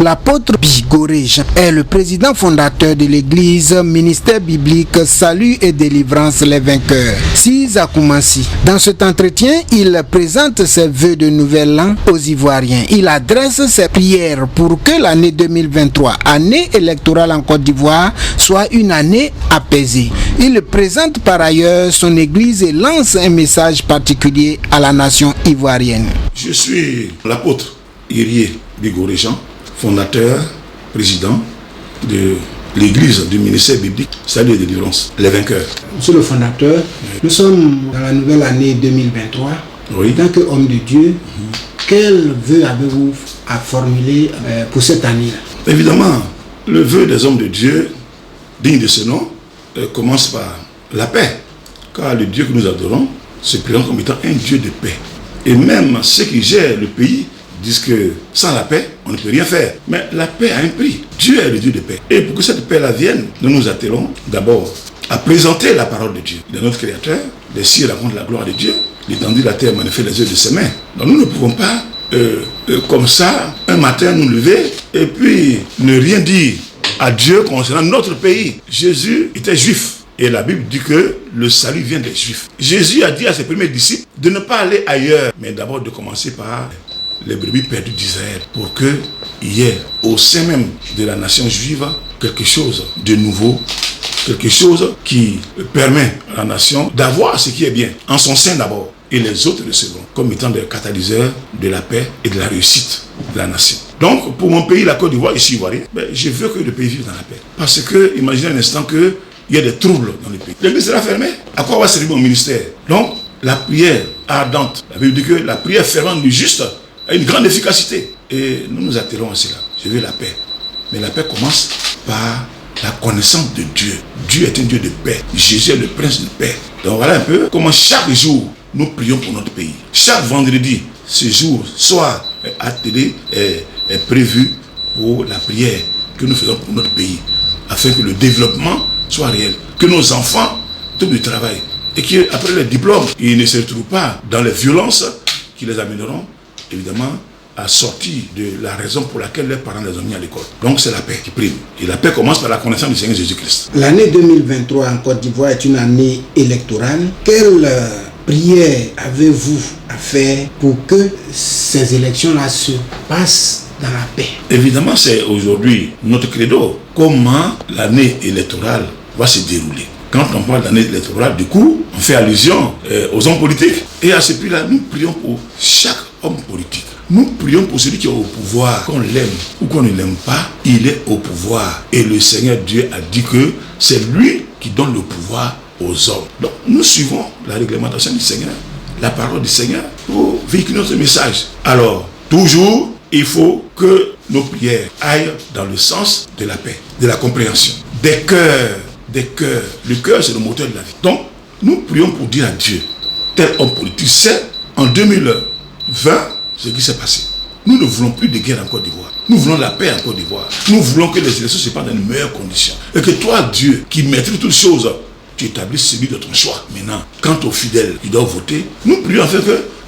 L'apôtre Bigoré Jean est le président fondateur de l'église Ministère biblique Salut et Délivrance les Vainqueurs, Sisa Koumassi. Dans cet entretien, il présente ses vœux de nouvel an aux Ivoiriens. Il adresse ses prières pour que l'année 2023, année électorale en Côte d'Ivoire, soit une année apaisée. Il présente par ailleurs son église et lance un message particulier à la nation ivoirienne. Je suis l'apôtre Irie Bigoré Jean, fondateur, président de l'église du ministère biblique Salut et Délivrance, les Vainqueurs. Monsieur le fondateur, nous sommes dans la nouvelle année 2023. Oui. En tant qu'homme de Dieu, quel vœu avez-vous à formuler pour cette année-là? Évidemment, le vœu des hommes de Dieu, digne de ce nom, commence par la paix. Car le Dieu que nous adorons se présente comme étant un Dieu de paix. Et même ceux qui gèrent le pays disent que sans la paix, on ne peut rien faire. Mais la paix a un prix. Dieu est le Dieu de paix. Et pour que cette paix-là vienne, nous nous attelons d'abord à présenter la parole de Dieu. De notre Créateur, les cieux racontent la gloire de Dieu, l'étendue de la terre manifeste les œuvres de ses mains. Donc nous ne pouvons pas, comme ça, un matin nous lever et puis ne rien dire à Dieu concernant notre pays. Jésus était juif. Et la Bible dit que le salut vient des Juifs. Jésus a dit à ses premiers disciples de ne pas aller ailleurs, mais d'abord de commencer par les brebis perdues d'Israël, pour qu'il y ait au sein même de la nation juive quelque chose de nouveau, quelque chose qui permet à la nation d'avoir ce qui est bien, en son sein d'abord, et les autres recevront, comme étant des catalyseurs de la paix et de la réussite de la nation. Donc, pour mon pays, la Côte d'Ivoire, ici ivoirien, je veux que le pays vive dans la paix. Parce que, imaginez un instant que il y a des troubles dans le pays. L'église sera fermée. À quoi va servir mon ministère? Donc, la prière ardente, la Bible dit que la prière fervente du juste a une grande efficacité. Et nous nous attelons à cela. Je veux la paix. Mais la paix commence par la connaissance de Dieu. Dieu est un Dieu de paix. Jésus est le prince de paix. Donc voilà un peu comment chaque jour nous prions pour notre pays. Chaque vendredi, ce jour, soir, attelé, est prévu pour la prière que nous faisons pour notre pays. Afin que le développement soit réel, que nos enfants trouvent du travail et qu'après le diplôme, ils ne se retrouvent pas dans les violences qui les amèneront évidemment à sortir de la raison pour laquelle leurs parents les ont mis à l'école. Donc c'est la paix qui prime. Et la paix commence par la connaissance du Seigneur Jésus-Christ. L'année 2023 en Côte d'Ivoire est une année électorale. Quelle prière avez-vous à faire pour que ces élections-là se passent dans la paix? Évidemment, c'est aujourd'hui notre credo. Comment l'année électorale va se dérouler? Quand on parle d'année électorale, du coup, on fait allusion aux hommes politiques. Et à ce prix-là, nous prions pour chaque homme politique. Nous prions pour celui qui est au pouvoir, qu'on l'aime ou qu'on ne l'aime pas, il est au pouvoir. Et le Seigneur Dieu a dit que c'est lui qui donne le pouvoir aux hommes. Donc, nous suivons la réglementation du Seigneur, la parole du Seigneur, pour véhiculer notre message. Alors, toujours, il faut que nos prières aillent dans le sens de la paix, de la compréhension, des cœurs. Le cœur, c'est le moteur de la vie. Donc, nous prions pour dire à Dieu, tel homme politique sait, en 2020, ce qui s'est passé. Nous ne voulons plus de guerre en Côte d'Ivoire. Nous voulons la paix en Côte d'Ivoire. Nous voulons que les élections se passent dans les meilleures conditions. Et que toi, Dieu, qui maîtrise toutes choses, tu établisses celui de ton choix. Maintenant, quant aux fidèles qui doivent voter, nous prions en fait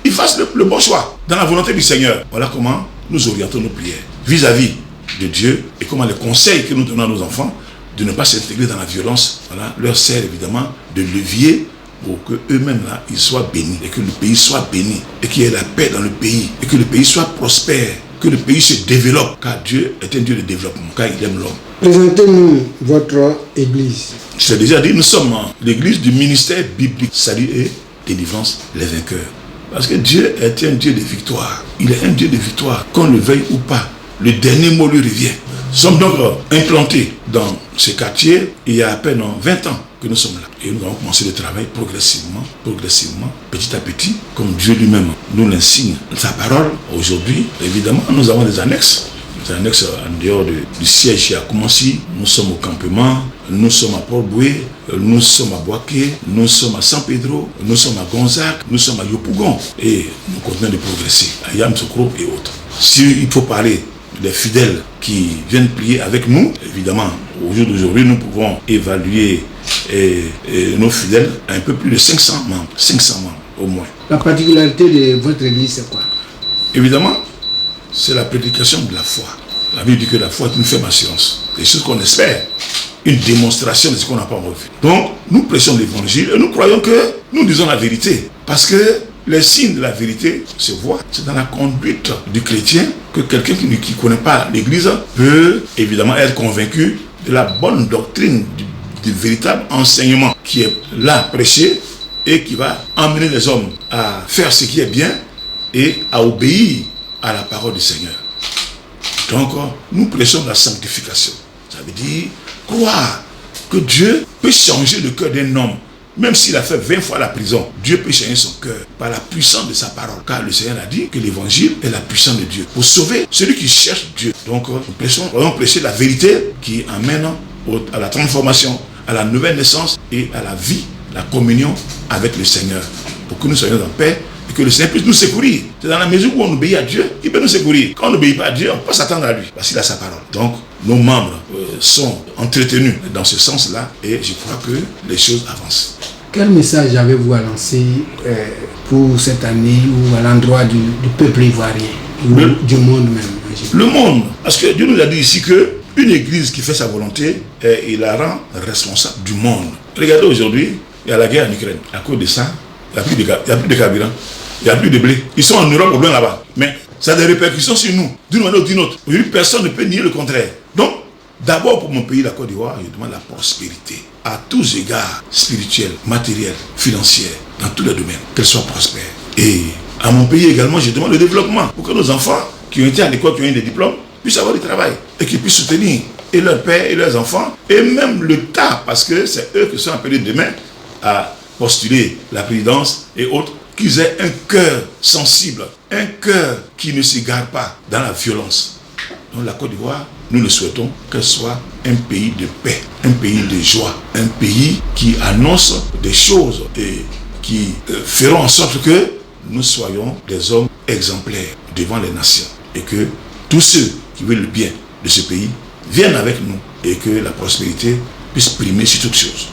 qu'ils fassent le bon choix, dans la volonté du Seigneur. Voilà comment nous orientons nos prières vis-à-vis de Dieu et comment les conseils que nous donnons à nos enfants de ne pas s'intégrer dans la violence, voilà, leur sert évidemment de levier pour qu'eux-mêmes là, ils soient bénis et que le pays soit béni et qu'il y ait la paix dans le pays et que le pays soit prospère, que le pays se développe, car Dieu est un Dieu de développement, car il aime l'homme. Présentez-nous votre église. Je l'ai déjà dit, nous sommes l'église du ministère biblique Salut et Délivrance les Vainqueurs. Parce que Dieu est un Dieu de victoire. Il est un Dieu de victoire. Qu'on le veuille ou pas, le dernier mot lui revient. Nous sommes donc implantés dans ce quartier il y a à peine 20 ans que nous sommes là. Et nous avons commencé le travail progressivement, petit à petit, comme Dieu lui-même nous l'insigne. Sa parole, aujourd'hui, évidemment, nous avons des annexes. Des annexes en dehors du siège à Koumassi. Nous sommes au campement, nous sommes à Port-Boué, nous sommes à Boaké, nous sommes à San Pedro, nous sommes à Gonzac, nous sommes à Yopougon. Et nous continuons de progresser à Yamoussoukro et autres. S'il faut parler des fidèles qui viennent prier avec nous, évidemment, au jour d'aujourd'hui, nous pouvons évaluer nos fidèles à un peu plus de 500 membres au moins. La particularité de votre église, c'est quoi? Évidemment, c'est la prédication de la foi. La Bible dit que la foi est une ferme assurance. Des choses qu'on espère, une démonstration de ce qu'on n'a pas encore vu. Donc, nous prêchons l'évangile et nous croyons que nous disons la vérité. Parce que les signes de la vérité se voient. C'est dans la conduite du chrétien que quelqu'un qui ne connaît pas l'Église peut évidemment être convaincu de la bonne doctrine, du véritable enseignement qui est là prêché et qui va emmener les hommes à faire ce qui est bien et à obéir à la parole du Seigneur. Donc, nous prêchons la sanctification. Ça veut dire croire que Dieu peut changer le cœur d'un homme. Même s'il a fait 20 fois la prison, Dieu peut changer son cœur par la puissance de sa parole. Car le Seigneur a dit que l'évangile est la puissance de Dieu pour sauver celui qui cherche Dieu. Donc, nous voyons prêcher la vérité qui amène à la transformation, à la nouvelle naissance et à la vie, la communion avec le Seigneur. Pour que nous soyons en paix et que le Seigneur puisse nous secourir. C'est dans la mesure où on obéit à Dieu, il peut nous secourir. Quand on n'obéit pas à Dieu, on peut s'attendre à lui, parce qu'il a sa parole. Donc, nos membres sont entretenus dans ce sens-là et je crois que les choses avancent. Quel message avez-vous à lancer pour cette année ou à l'endroit du peuple ivoirien ou du monde même? Le monde, parce que Dieu nous a dit ici que une église qui fait sa volonté, il la rend responsable du monde. Regardez aujourd'hui, il y a la guerre en Ukraine. À cause de ça, il n'y a plus de carburant, il n'y a plus de blé. Ils sont en Europe au loin là-bas. Mais ça a des répercussions sur nous, d'une manière ou d'une autre. Aujourd'hui, personne ne peut nier le contraire. Donc, d'abord pour mon pays, la Côte d'Ivoire, je demande la prospérité. À tous égards, spirituels, matériels, financiers, dans tous les domaines, qu'elle soit prospère. Et à mon pays également, je demande le développement. Pour que nos enfants qui ont été à l'école, qui ont eu des diplômes, puissent avoir du travail. Et qu'ils puissent soutenir et leur père et leurs enfants. Et même l'État, parce que c'est eux qui sont appelés demain à postuler la présidence et autres, qu'ils aient un cœur sensible, un cœur qui ne s'égare pas dans la violence. Donc la Côte d'Ivoire, nous le souhaitons qu'elle soit un pays de paix, un pays de joie, un pays qui annonce des choses et qui feront en sorte que nous soyons des hommes exemplaires devant les nations et que tous ceux qui veulent le bien de ce pays viennent avec nous et que la prospérité puisse primer sur toute chose.